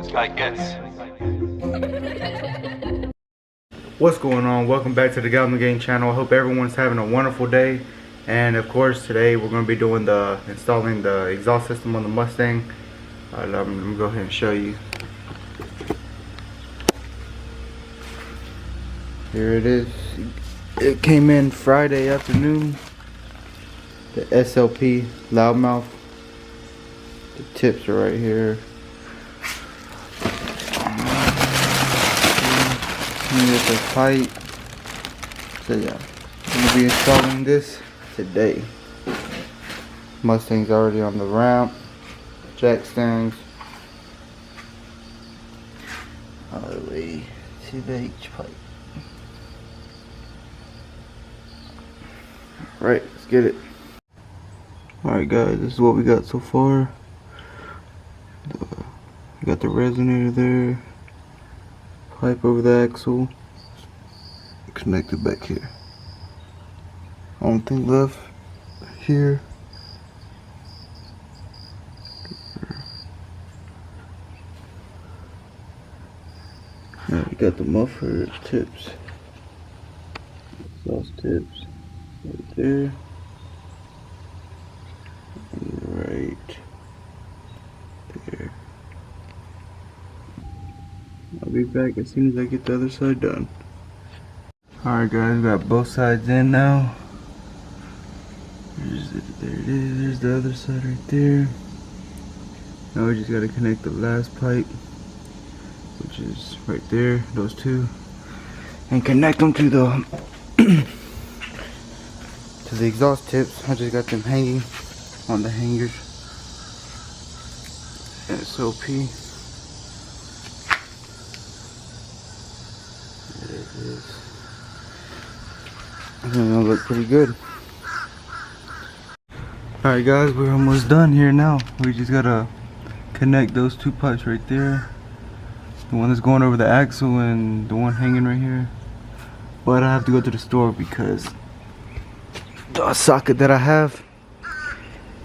this guy gets. What's going on? Welcome back to the Gallon Game channel. I hope everyone's having a wonderful day. And of course, today we're going to be doing installing the exhaust system on the Mustang. Let me go ahead and show you. Here it is. It came in Friday afternoon. The SLP loudmouth. The tips are right here. Here's the pipe. So yeah, I'm gonna be installing this today. Mustang's already on the ramp. Jack stands all the way to the H pipe. Alright, let's get it. Alright guys, this is what we got so far. We got the resonator there. Pipe over the axle. Connected back here. Only thing left here. Now we got the muffler tips. Exhaust tips. Right there. And right there. I'll be back as soon as I get the other side done. Alright guys, got both sides in now. There it is, there's the other side right there. Now we just gotta connect the last pipe, which is right there, those two. And connect them to the to the exhaust tips. I just got them hanging on the hangers. SOP. There it is. I think it'll look pretty good. Alright guys, we're almost done here now. We just gotta connect those two pipes right there. The one that's going over the axle and the one hanging right here. But I have to go to the store because the socket that I have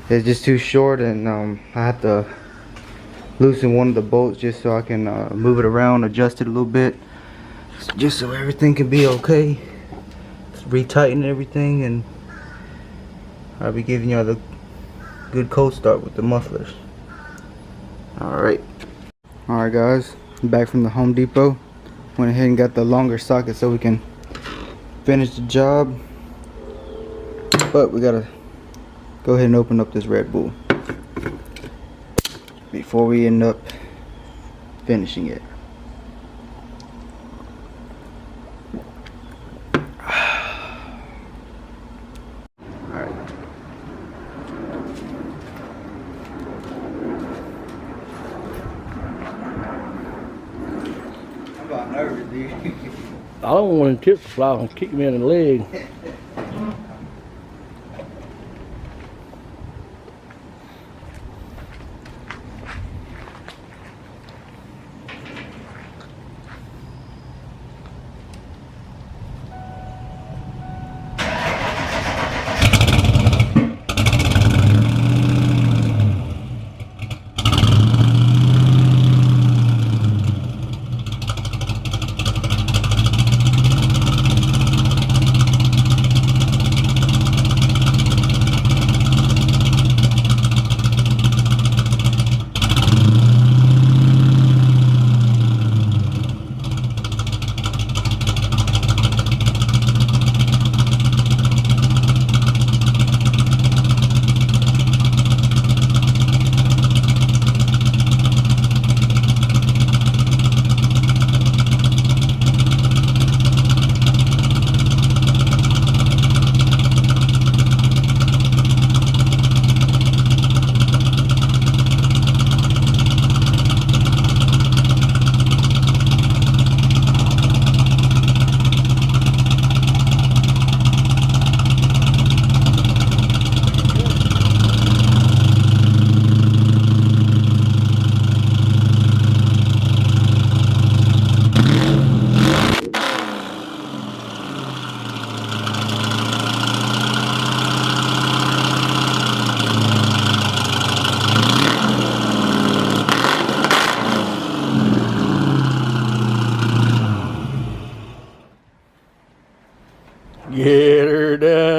is just too short, and I have to loosen one of the bolts just so I can move it around, adjust it a little bit, just so everything can be okay. Retighten everything, and I'll be giving y'all the good cold start with the mufflers. Alright guys, I'm back from the Home Depot. Went ahead and got the longer socket so we can finish the job, but we gotta go ahead and open up this Red Bull before we end up finishing it. Nervous, dude. I don't want them tips to fly and kick me in the leg.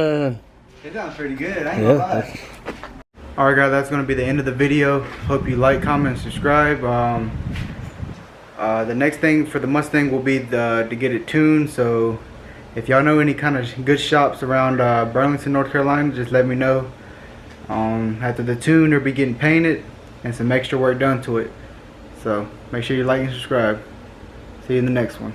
man. It sounds pretty good. I ain't gonna lie. Alright guys, that's gonna be the end of the video. Hope you like, comment, and subscribe. The next thing for the Mustang will be to get it tuned. So if y'all know any kind of good shops around Burlington, North Carolina, just let me know. After the tune, it'll be getting painted and some extra work done to it. So make sure you like and subscribe. See you in the next one.